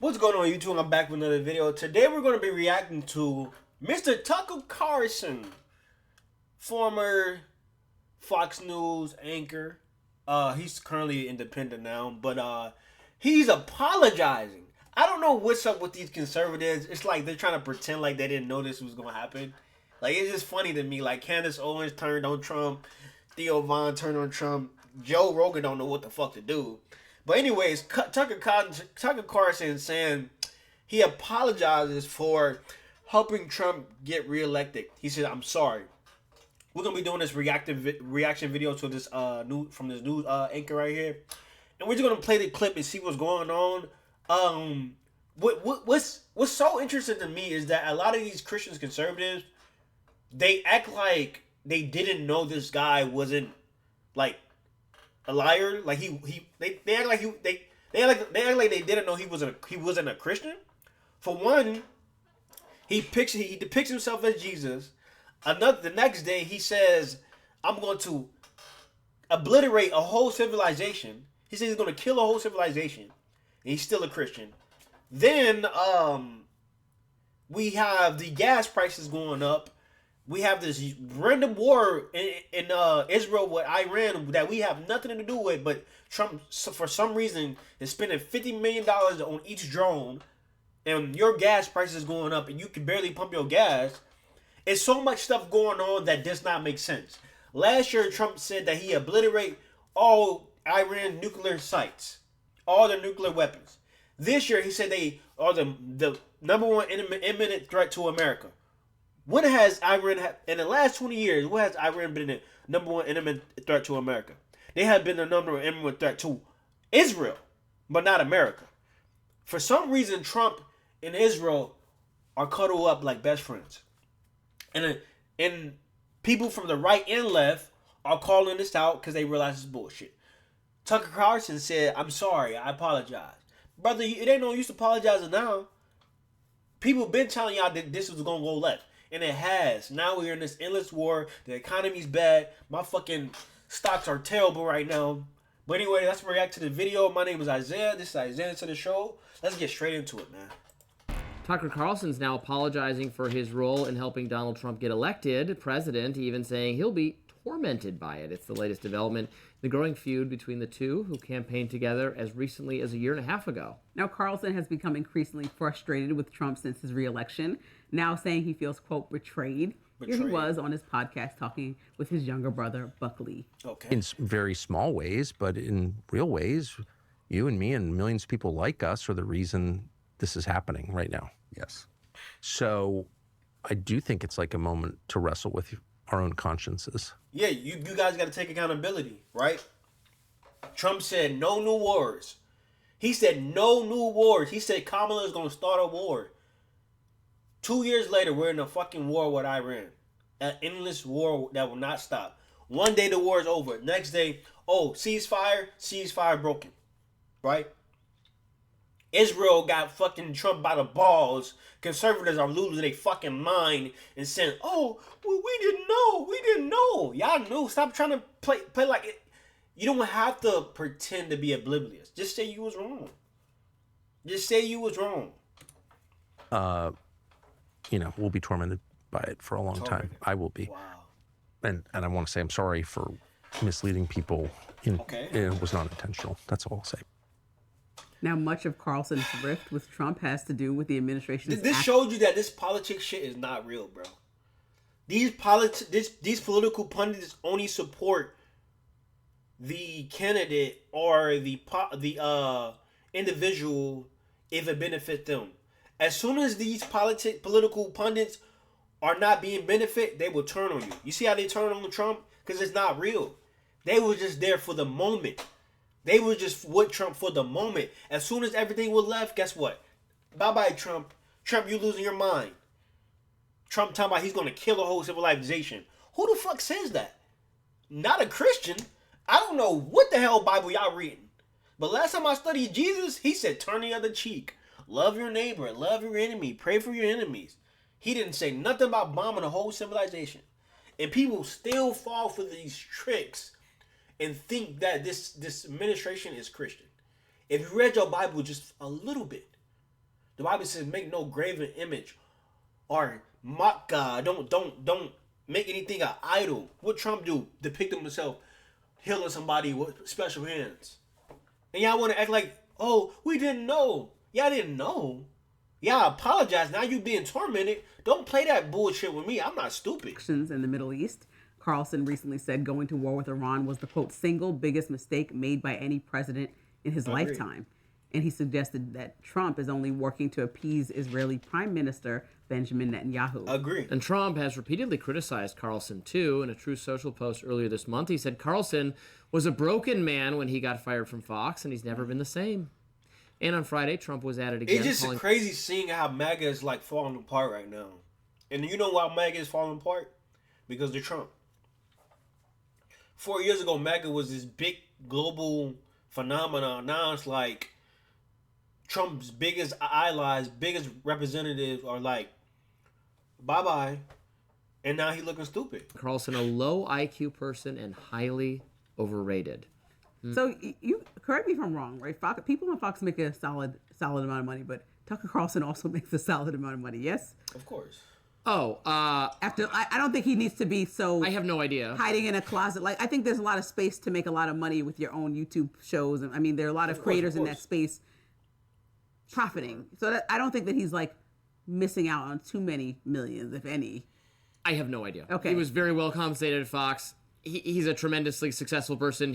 What's going on, YouTube? I'm back with another video. Today we're going to be reacting to Mr. Tucker Carlson, former Fox News anchor. He's currently independent now, but he's apologizing. I don't know what's up with these conservatives. It's like they're trying to pretend like they didn't know this was going to happen. Like, it's just funny to me. Like, Candace Owens turned on Trump. Theo Von turned on Trump. Joe Rogan don't know what the fuck to do. But anyways, Tucker Carlson saying he apologizes for helping Trump get reelected. He said, "I'm sorry. We're gonna be doing this reaction video to this from this news anchor right here, and we're just gonna play the clip and see what's going on." What's so interesting to me is that a lot of these Christian conservatives, they act like they didn't know this guy wasn't like a liar. Like they act like they act like they didn't know he wasn't a Christian. For one, he depicts himself as Jesus. The next day he says, "I'm going to obliterate a whole civilization." He says he's going to kill a whole civilization, and he's still a Christian. Then we have the gas prices going up. We have this random war in Israel with Iran that we have nothing to do with, but Trump, for some reason, is spending $50 million on each drone, and your gas price is going up, and you can barely pump your gas. It's so much stuff going on that does not make sense. Last year, Trump said that he obliterate all Iran nuclear sites, all their nuclear weapons. This year, he said they are the number one imminent threat to America. What has Iran in the last 20 years? What has Iran been the number one imminent threat to America? They have been the number one imminent threat to Israel, but not America. For some reason, Trump and Israel are cuddled up like best friends, and people from the right and left are calling this out because they realize it's bullshit. Tucker Carlson said, "I'm sorry, I apologize, brother. It ain't no use apologizing now. People been telling y'all that this was gonna go left. And it has. Now we're in this endless war. The economy's bad. My fucking stocks are terrible right now." But anyway, let's react to the video. My name is Isaiah. This is Isaiah to the show. Let's get straight into it, man. Tucker Carlson's now apologizing for his role in helping Donald Trump get elected president, even saying he'll be tormented by it. It's the latest development, the growing feud between the two, who campaigned together as recently as a year and a half ago. Now, Carlson has become increasingly frustrated with Trump since his reelection, now saying he feels, quote, betrayed. Here he was on his podcast talking with his younger brother, Buckley. Okay. In very small ways, but in real ways, you and me and millions of people like us are the reason this is happening right now. Yes. So I do think it's like a moment to wrestle with our own consciences. Yeah, you guys got to take accountability, right? Trump said no new wars. He said no new wars. He said Kamala is going to start a war. 2 years later, we're in a fucking war with Iran. An endless war that will not stop. One day the war is over. Next day, oh, ceasefire broken. Right? Israel got fucking Trump by the balls. Conservatives are losing their fucking mind and saying, "Oh, we didn't know. Y'all knew. Stop trying to play like it." You don't have to pretend to be oblivious. Just say you was wrong. Just say you was wrong. We'll be tormented by it for a long time. I will be. Wow. And I want to say I'm sorry for misleading people. Okay. It was not intentional. That's all I'll say. Now, much of Carlson's rift with Trump has to do with the administration's... This showed you that this politics shit is not real, bro. These political pundits only support the candidate or the individual if it benefits them. As soon as these political pundits are not being benefit, they will turn on you. You see how they turn on Trump? Because it's not real. They were just there for the moment. They were just with Trump for the moment. As soon as everything was left, guess what? Bye-bye, Trump. Trump, you losing your mind. Trump talking about he's going to kill a whole civilization. Who the fuck says that? Not a Christian. I don't know what the hell Bible y'all reading. But last time I studied Jesus, he said, turn the other cheek. Love your neighbor. Love your enemy. Pray for your enemies. He didn't say nothing about bombing a whole civilization. And people still fall for these tricks and think that this administration is Christian. If you read your Bible just a little bit, The Bible says, "Make no graven image or mock God. Don't make anything an idol." What Trump do? Depict himself healing somebody with special hands, and y'all want to act like, "Oh, we didn't know." Y'all didn't know. Y'all apologize. Now you being tormented. Don't play that bullshit with me. I'm not stupid. In the Middle East. Carlson recently said going to war with Iran was the, quote, single biggest mistake made by any president in his lifetime. And he suggested that Trump is only working to appease Israeli Prime Minister Benjamin Netanyahu. Agree. And Trump has repeatedly criticized Carlson, too. In a Truth Social post earlier this month, he said Carlson was a broken man when he got fired from Fox, and he's never been the same. And on Friday, Trump was at it again. It's just crazy seeing how MAGA is like falling apart right now. And you know why MAGA is falling apart? Because they're Trump. 4 years ago, MAGA was this big global phenomenon. Now it's like Trump's biggest allies, biggest representatives are like, bye-bye. And now he's looking stupid. Carlson, a low IQ person and highly overrated. So you correct me if I'm wrong, right? People on Fox make a solid amount of money, but Tucker Carlson also makes a solid amount of money. Yes. Of course. Oh, I don't think he needs to be so. I have no idea. Hiding in a closet. Like, I think there's a lot of space to make a lot of money with your own YouTube shows, and I mean there are a lot of creators in that space profiting. So I don't think that he's like missing out on too many millions, if any. I have no idea. Okay. He was very well compensated at Fox. He's a tremendously successful person.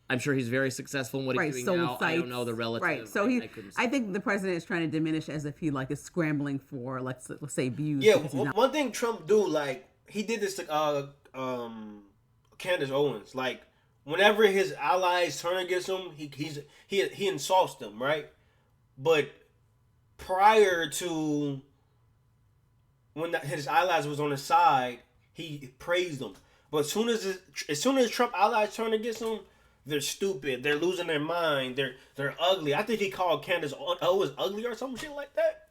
I'm sure he's very successful in what he's doing now. I don't know the relative. Right. So I think the president is trying to diminish as if he like is scrambling for let's say views. Yeah. One thing Trump do, like he did this to Candace Owens. Like whenever his allies turn against him, he insults them, right? But prior to when his allies was on his side, he praised them. But as soon as Trump allies turn against him, they're stupid. They're losing their mind. They're ugly. I think he called Candace Owens ugly or some shit like that.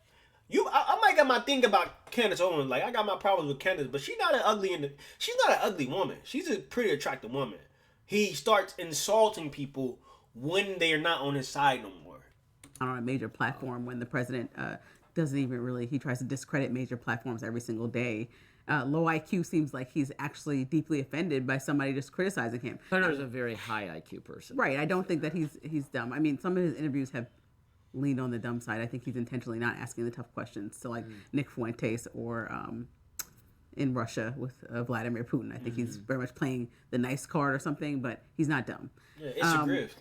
I might got my thing about Candace Owens. Like I got my problems with Candace, but she's not an ugly woman. She's a pretty attractive woman. He starts insulting people when they are not on his side no more. On a major platform when the president doesn't even really, he tries to discredit major platforms every single day. Low IQ seems like he's actually deeply offended by somebody just criticizing him. Turner's a very high IQ person. Right. I don't think that he's dumb. I mean, some of his interviews have leaned on the dumb side. I think he's intentionally not asking the tough questions to like Nick Fuentes or in Russia with Vladimir Putin. I think he's very much playing the nice card or something, but he's not dumb. Yeah, it's a grift.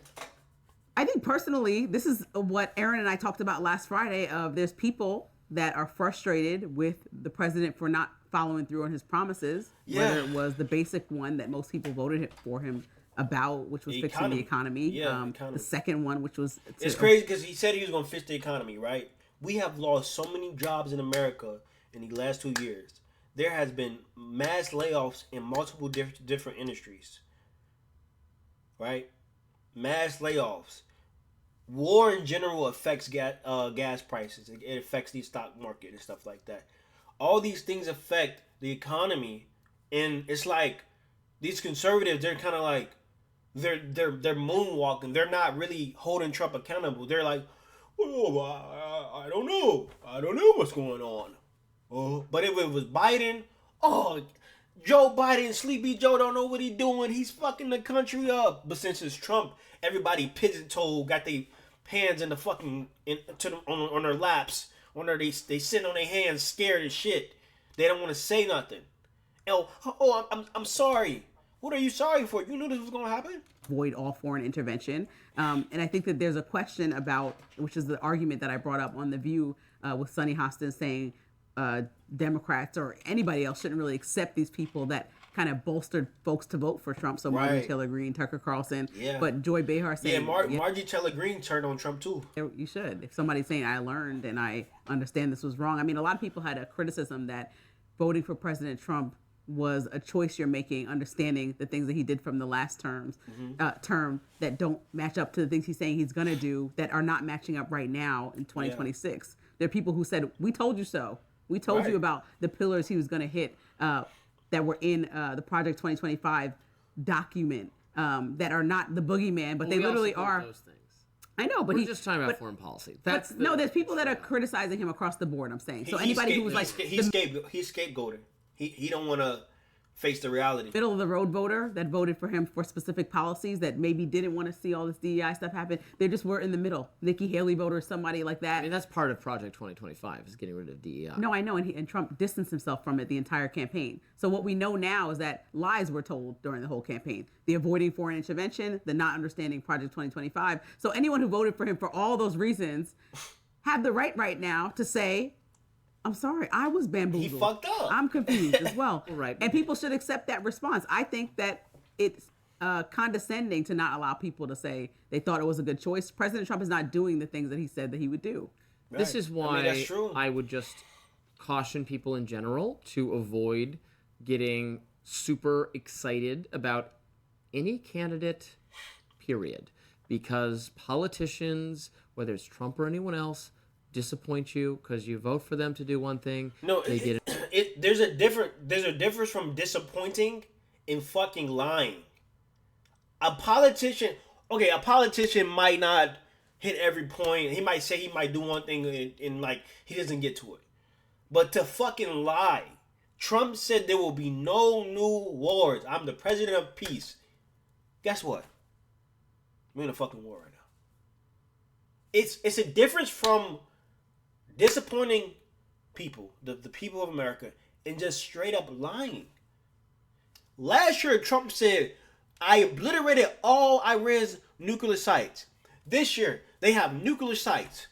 I think personally, this is what Aaron and I talked about last Friday. There's people that are frustrated with the president for not following through on his promises. Yeah. Whether it was the basic one that most people voted for him about, which was fixing the economy. Yeah, economy. The second one, which was... It's crazy because he said he was going to fix the economy, right? We have lost so many jobs in America in the last 2 years. There has been mass layoffs in multiple different industries, right? Mass layoffs. War in general affects gas prices. It affects the stock market and stuff like that. All these things affect the economy, and it's like these conservatives. They're kind of like they're moonwalking. They're not really holding Trump accountable. They're like, "Oh, I don't know. I don't know what's going on." Oh, but if it was Biden, Joe Biden, Sleepy Joe don't know what he's doing. He's fucking the country up. But since it's Trump, everybody pigeon-toed, got their hands in the fucking on their laps. They sit on their hands, scared as shit. They don't want to say nothing. I'm sorry. What are you sorry for? You knew this was gonna happen. Avoid all foreign intervention, and I think that there's a question about, which is the argument that I brought up on The View with Sonny Hostin saying Democrats or anybody else shouldn't really accept these people that kind of bolstered folks to vote for Trump. So Marjorie Taylor Greene, Tucker Carlson, but Joy Behar saying, Marjorie Taylor Greene turned on Trump too. You should. If somebody's saying I learned and I understand this was wrong. I mean, a lot of people had a criticism that voting for President Trump was a choice you're making, understanding the things that he did from the last term that don't match up to the things he's saying he's going to do, that are not matching up right now in 2026. There are people who said, we told you so. We told you about the pillars he was going to hit that were in the Project 2025 document that are not the boogeyman, but they literally are. Those things. I know, but We're he's just talking about foreign policy. That's no, there's people that are criticizing him across the board. I'm saying so. Anybody who was like he's scapegoated. He don't want to face the reality. middle of the road voter that voted for him for specific policies that maybe didn't want to see all this DEI stuff happen. They just were in the middle. Nikki Haley voter, somebody like that. I mean, that's part of Project 2025 is getting rid of DEI. No, I know, and Trump distanced himself from it the entire campaign. So what we know now is that lies were told during the whole campaign. The avoiding foreign intervention, the not understanding Project 2025. So anyone who voted for him for all those reasons have the right now to say, I'm sorry, I was bamboozled. He fucked up. I'm confused as well. Right. And people should accept that response. I think that it's condescending to not allow people to say they thought it was a good choice. President Trump is not doing the things that he said that he would do. This is why that's true. I would just caution people in general to avoid getting super excited about any candidate, period. Because politicians, whether it's Trump or anyone else, disappoint you because you vote for them to do one thing. No, they there's a difference from disappointing and fucking lying. A politician might not hit every point. He might say he might do one thing and like he doesn't get to it. But to fucking lie. Trump said there will be no new wars. I'm the president of peace. Guess what? We're in a fucking war right now. It's a difference from disappointing people, the people of America, and just straight up lying. Last year, Trump said, I obliterated all Iran's nuclear sites. This year, they have nuclear sites.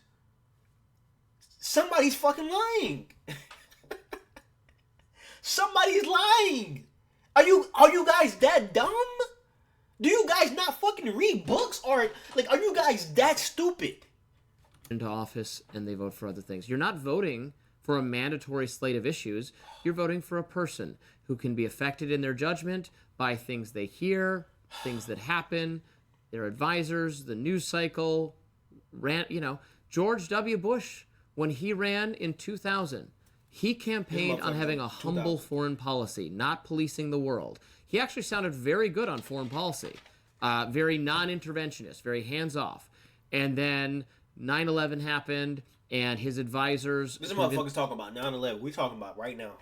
Somebody's fucking lying. Somebody's lying. Are you guys that dumb? Do you guys not fucking read books? Or, like, are you guys that stupid? into office and they vote for other things. You're not voting for a mandatory slate of issues. You're voting for a person who can be affected in their judgment by things they hear, things that happen, their advisors, the news cycle. George W. Bush, when he ran in 2000, he campaigned on having a humble foreign policy, not policing the world. He actually sounded very good on foreign policy, very non-interventionist, very hands-off. And then 9/11 happened, and his advisors... This is motherfuckers talking about 9/11. We talking about right now.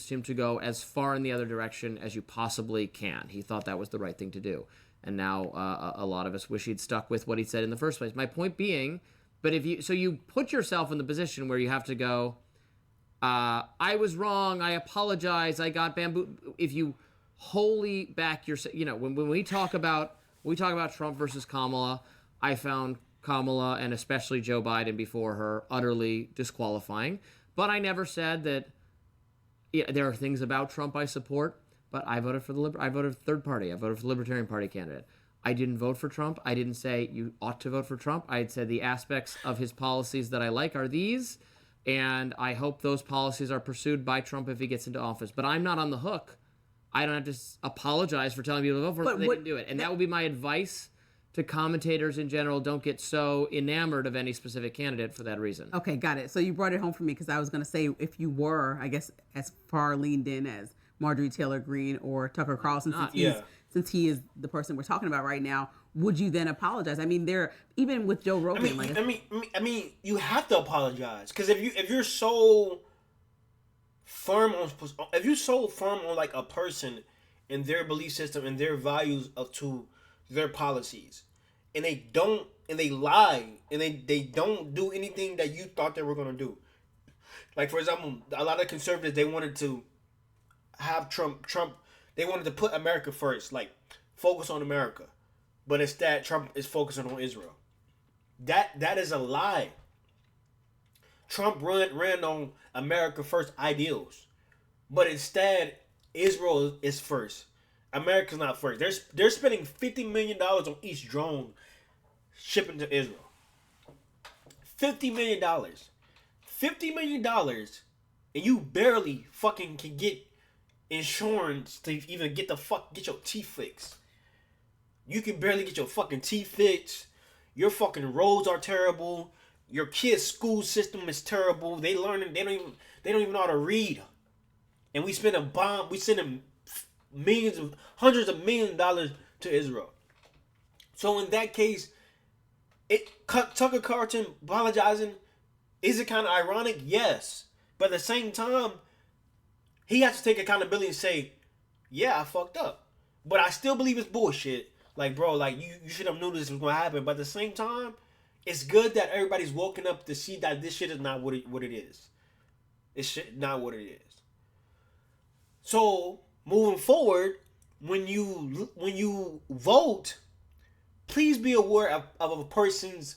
...him to go as far in the other direction as you possibly can. He thought that was the right thing to do. And now a lot of us wish he'd stuck with what he said in the first place. My point being, but you put yourself in the position where you have to go, I was wrong, I apologize, I got bamboo. If you wholly back yourself, when we talk about Trump versus Kamala, I found Kamala and especially Joe Biden before her utterly disqualifying. But I never said that there are things about Trump I support. But I voted for I voted for third party. I voted for the Libertarian Party candidate. I didn't vote for Trump. I didn't say you ought to vote for Trump. I had said the aspects of his policies that I like are these, and I hope those policies are pursued by Trump if he gets into office. But I'm not on the hook. I don't have to apologize for telling people to vote for him. They didn't do it. And that would be my advice to commentators in general. Don't get so enamored of any specific candidate for that reason. Okay, got it. So you brought it home for me because I was going to say if you were, I guess, as far leaned in as Marjorie Taylor Greene or Tucker Carlson, since he is the person we're talking about right now, would you then apologize? I mean, even with Joe Rogan. I mean, you have to apologize because if you're so firm on like a person and their belief system and their values to their policies, and they lie and they don't do anything that you thought they were gonna do. Like for example, a lot of conservatives, they wanted to have Trump, they wanted to put America first, like focus on America, but instead Trump is focusing on Israel. That is a lie. Trump ran on America first ideals, but instead Israel is first. America's not first. They're spending $50 million on each drone shipping to Israel. $50 million, $50 million, and you barely fucking can get insurance to even get your teeth fixed. You can barely get your fucking teeth fixed. Your fucking roads are terrible. Your kids' school system is terrible. They don't even know how to read. And we spend sending hundreds of millions of dollars to Israel. So in that case, Tucker Carlson apologizing, is it kind of ironic? Yes. But at the same time, he has to take accountability and say, yeah, I fucked up. But I still believe it's bullshit. Like, bro, like, you should have known this was going to happen. But at the same time, it's good that everybody's woken up to see that this shit is not what it is. It's not what it is. So, moving forward, when you vote, please be aware of a person's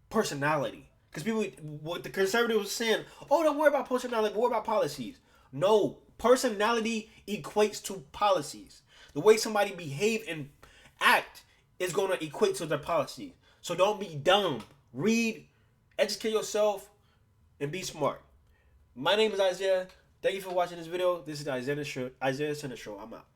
personality. Because people, what the conservatives were saying, oh, don't worry about personality, worry about policies. No, personality equates to policies. The way somebody behave and act is going to equate to their policies. So don't be dumb. Read, educate yourself, and be smart. My name is Isaiah. Thank you for watching this video. This is the Isaiah Center Show. I'm out.